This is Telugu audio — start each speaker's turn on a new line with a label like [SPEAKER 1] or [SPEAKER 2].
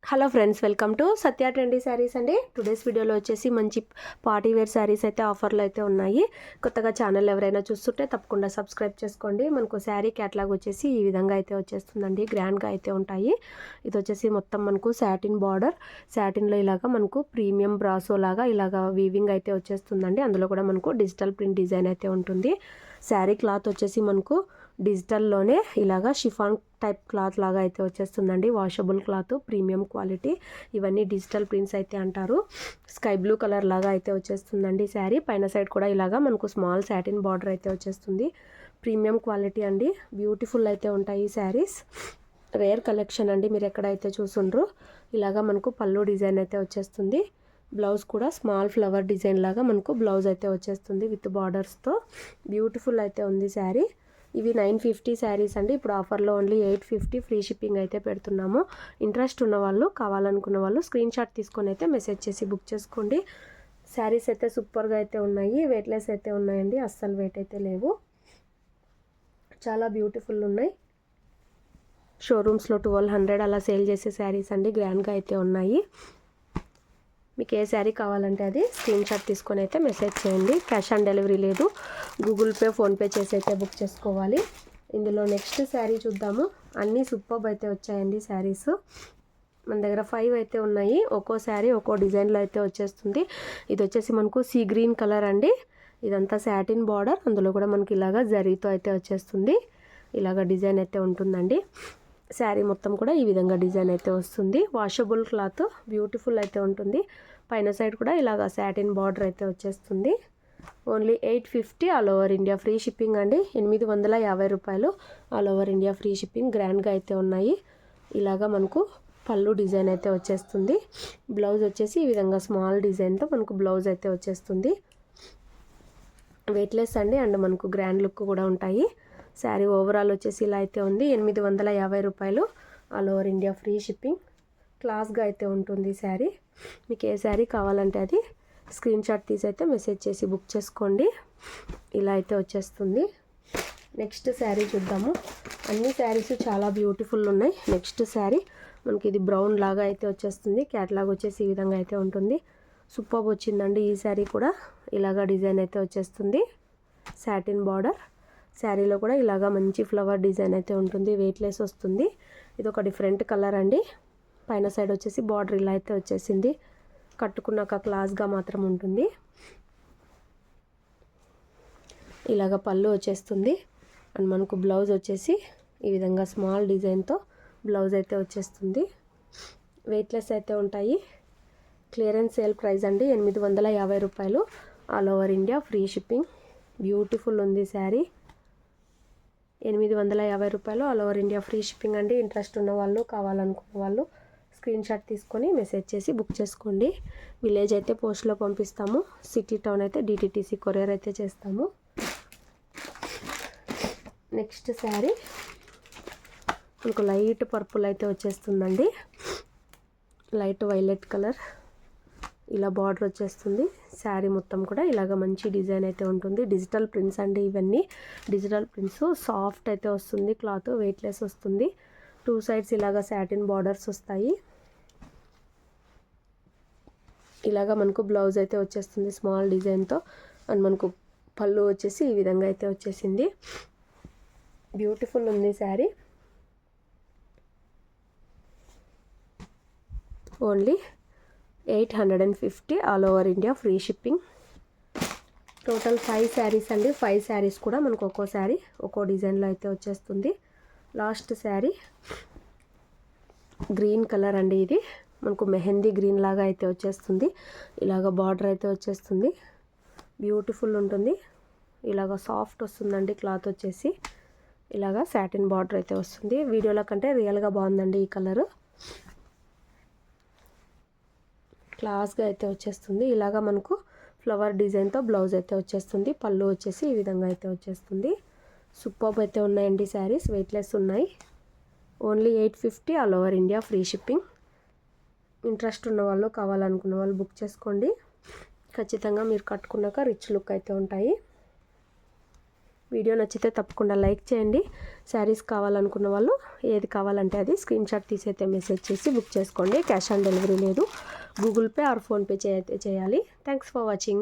[SPEAKER 1] Hello friends, welcome to Satya trendy saris అండి. టుడేస్ వీడియోలో వచ్చేసి మంచి పార్టీ వేర్ శారీస్ అయితే ఆఫర్లో అయితే ఉన్నాయి. కొత్తగా ఛానల్ ఎవరైనా చూస్తుంటే తప్పకుండా సబ్స్క్రైబ్ చేసుకోండి. మనకు శారీ క్యాటలాగ్ వచ్చేసి ఈ విధంగా అయితే వచ్చేస్తుందండి. గ్రాండ్గా అయితే ఉంటాయి. ఇది వచ్చేసి మొత్తం మనకు సాటిన్ బార్డర్, సాటిన్లో ఇలాగా మనకు ప్రీమియం బ్రాసో లాగా ఇలాగా వీవింగ్ అయితే వచ్చేస్తుందండి. అందులో కూడా మనకు డిజిటల్ ప్రింట్ డిజైన్ అయితే ఉంటుంది. శారీ క్లాత్ వచ్చేసి మనకు డిజిటల్లోనే ఇలాగా షిఫాన్ టైప్ క్లాత్ లాగా అయితే వచ్చేస్తుందండి. Washable cloth, premium quality. ఇవన్నీ డిజిటల్ ప్రింట్స్ అయితే అంటారు. స్కై బ్లూ కలర్ లాగా అయితే వచ్చేస్తుందండి శారీ. పైన సైడ్ కూడా ఇలాగా మనకు స్మాల్ సాటిన్ బార్డర్ అయితే వచ్చేస్తుంది. ప్రీమియం క్వాలిటీ అండి. బ్యూటిఫుల్ అయితే ఉంటాయి ఈ శారీస్. రేర్ కలెక్షన్ అండి. మీరు ఎక్కడైతే చూసుండ్రు ఇలాగా మనకు పళ్ళు డిజైన్ అయితే వచ్చేస్తుంది. బ్లౌజ్ కూడా స్మాల్ ఫ్లవర్ డిజైన్ లాగా మనకు బ్లౌజ్ అయితే వచ్చేస్తుంది విత్ బార్డర్స్తో. బ్యూటిఫుల్ అయితే ఉంది శారీ. ఇవి 950 శారీస్ అండి. ఇప్పుడు ఆఫర్లో ఓన్లీ 850 ఫ్రీ షిప్పింగ్ అయితే పెడుతున్నాము. ఇంట్రెస్ట్ ఉన్న వాళ్ళు, కావాలనుకున్న వాళ్ళు స్క్రీన్ షాట్ తీసుకొని అయితే మెసేజ్ చేసి బుక్ చేసుకోండి. శారీస్ అయితే సూపర్గా అయితే ఉన్నాయి. వెయిట్లెస్ అయితే ఉన్నాయండి. అస్సలు వెయిట్ అయితే లేవు. చాలా బ్యూటిఫుల్ ఉన్నాయి. షోరూమ్స్లో 1200 అలా సేల్ చేసే శారీస్ అండి. గ్రాండ్గా అయితే ఉన్నాయి. మీకు ఏ శారీ కావాలంటే అది స్క్రీన్ షాట్ తీసుకొని అయితే మెసేజ్ చేయండి. క్యాష్ ఆన్ డెలివరీ లేదు. గూగుల్ పే, ఫోన్పే చేసి అయితే బుక్ చేసుకోవాలి. ఇందులో నెక్స్ట్ శారీ చూద్దాము. అన్నీ సూపర్బ్ అయితే వచ్చాయండి శారీస్. మన దగ్గర 5 అయితే ఉన్నాయి. ఒక్కో శారీ ఒక్కో డిజైన్లో అయితే వచ్చేస్తుంది. ఇది వచ్చేసి మనకు సీ గ్రీన్ కలర్ అండి. ఇదంతా సాటిన్ బార్డర్, అందులో కూడా మనకి ఇలాగా జరీతో అయితే వచ్చేస్తుంది. ఇలాగ డిజైన్ అయితే ఉంటుందండి. శారీ మొత్తం కూడా ఈ విధంగా డిజైన్ అయితే వస్తుంది. వాషబుల్ క్లాత్, బ్యూటిఫుల్ అయితే ఉంటుంది. పైన సైడ్ కూడా ఇలాగ సాటిన్ బార్డర్ అయితే వచ్చేస్తుంది. Only 850 all over India free shipping అండి. 850 రూపాయలు all over India free shipping. గ్రాండ్గా అయితే ఉన్నాయి. ఇలాగా మనకు పళ్ళు డిజైన్ అయితే వచ్చేస్తుంది. బ్లౌజ్ వచ్చేసి ఈ విధంగా స్మాల్ డిజైన్తో మనకు బ్లౌజ్ అయితే వచ్చేస్తుంది. వెయిట్లెస్ అండి అండ్ మనకు గ్రాండ్ లుక్ కూడా ఉంటాయి. శారీ ఓవరాల్ వచ్చేసి ఇలా అయితే ఉంది. 850 రూపాయలు all over India free shipping. క్లాస్గా అయితే ఉంటుంది శారీ. మీకు ఏ శారీ కావాలంటే అది స్క్రీన్ షాట్ తీసి అయితే మెసేజ్ చేసి బుక్ చేసుకోండి. ఇలా అయితే వచ్చేస్తుంది. నెక్స్ట్ శారీ చూద్దాము. అన్ని శారీస్ చాలా బ్యూటిఫుల్ ఉన్నాయి. నెక్స్ట్ శారీ మనకి ఇది బ్రౌన్ లాగా అయితే వచ్చేస్తుంది. క్యాట్లాగ్ వచ్చేసి ఈ విధంగా అయితే ఉంటుంది. సూపర్బ్ వచ్చిందండి ఈ శారీ కూడా. ఇలాగా డిజైన్ అయితే వచ్చేస్తుంది. Satin border. శారీలో కూడా ఇలాగా మంచి ఫ్లవర్ డిజైన్ అయితే ఉంటుంది. వెయిట్లెస్ వస్తుంది. ఇది ఒక డిఫరెంట్ కలర్ అండి. పైన సైడ్ వచ్చేసి బార్డర్ ఇలా అయితే వచ్చేసింది. కట్టుకున్నాక క్లాస్గా మాత్రం ఉంటుంది. ఇలాగ పళ్ళు వచ్చేస్తుంది. అండ్ మనకు బ్లౌజ్ వచ్చేసి ఈ విధంగా స్మాల్ డిజైన్తో బ్లౌజ్ అయితే వచ్చేస్తుంది. వెయిట్లెస్ అయితే ఉంటాయి. క్లియరెన్స్ సేల్ ప్రైస్ అండి. 850 రూపాయలు all over India free shipping. Beautiful ఉంది శారీ. 850 రూపాయలు all over India free shipping అండి. ఇంట్రెస్ట్ ఉన్న వాళ్ళు, కావాలనుకున్న వాళ్ళు స్క్రీన్ షాట్ తీసుకొని మెసేజ్ చేసి బుక్ చేసుకోండి. విలేజ్ అయితే పోస్ట్లో పంపిస్తాము. సిటీ టౌన్ అయితే డిటీటీసీ కొరియర్ అయితే చేస్తాము. నెక్స్ట్ శారీ మనకు లైట్ పర్పుల్ అయితే వచ్చేస్తుందండి. Light violet colour. ఇలా బార్డర్ వచ్చేస్తుంది. శారీ మొత్తం కూడా ఇలాగ మంచి డిజైన్ అయితే ఉంటుంది. డిజిటల్ ప్రింట్స్ అండి ఇవన్నీ. Digital prints. సాఫ్ట్ అయితే వస్తుంది క్లాత్. వెయిట్లెస్ వస్తుంది. 2 సైడ్స్ ఇలాగ సాటిన్ బార్డర్స్ వస్తాయి. ఇలాగ మనకు బ్లౌజ్ అయితే వచ్చేస్తుంది స్మాల్ డిజైన్తో. అండ్ మనకు పళ్ళు వచ్చేసి ఈ విధంగా అయితే వచ్చేసింది. బ్యూటిఫుల్ ఉంది sari. Only 850 all over India free shipping. Total 5 saris అండి. 5 శారీస్ కూడా మనకు ఒక్కో శారీ ఒక్కో డిజైన్లో అయితే వచ్చేస్తుంది. లాస్ట్ శారీ గ్రీన్ కలర్ అండి. ఇది మనకు మెహందీ గ్రీన్ లాగా అయితే వచ్చేస్తుంది. ఇలాగ బార్డర్ అయితే వచ్చేస్తుంది. బ్యూటిఫుల్ ఉంటుంది. ఇలాగ సాఫ్ట్ వస్తుందండి క్లాత్ వచ్చేసి. ఇలాగ సాటిన్ బార్డర్ అయితే వస్తుంది. వీడియోలో కంటే రియల్గా బాగుందండి ఈ కలరు. క్లాస్గా అయితే వచ్చేస్తుంది. ఇలాగా మనకు ఫ్లవర్ డిజైన్తో బ్లౌజ్ అయితే వచ్చేస్తుంది. పళ్ళు వచ్చేసి ఈ విధంగా అయితే వచ్చేస్తుంది. సూపర్బ్ అయితే ఉన్నాయండి శారీస్. వెయిట్లెస్ ఉన్నాయి. Only 850 all over India free shipping. Interest ఉన్న వాళ్ళు, కావాలనుకున్న వాళ్ళు బుక్ చేసుకోండి. ఖచ్చితంగా మీరు కట్టుకున్నాక రిచ్ లుక్ అయితే ఉంటాయి. వీడియో నచ్చితే తప్పకుండా లైక్ చేయండి. శారీస్ కావాలనుకున్న వాళ్ళు ఏది కావాలంటే అది స్క్రీన్ షాట్ తీసి అయితే మెసేజ్ చేసి బుక్ చేసుకోండి. క్యాష్ ఆన్ డెలివరీ లేదు. గూగుల్ పే ఆర్ ఫోన్పే చేయాలి. Thanks for watching.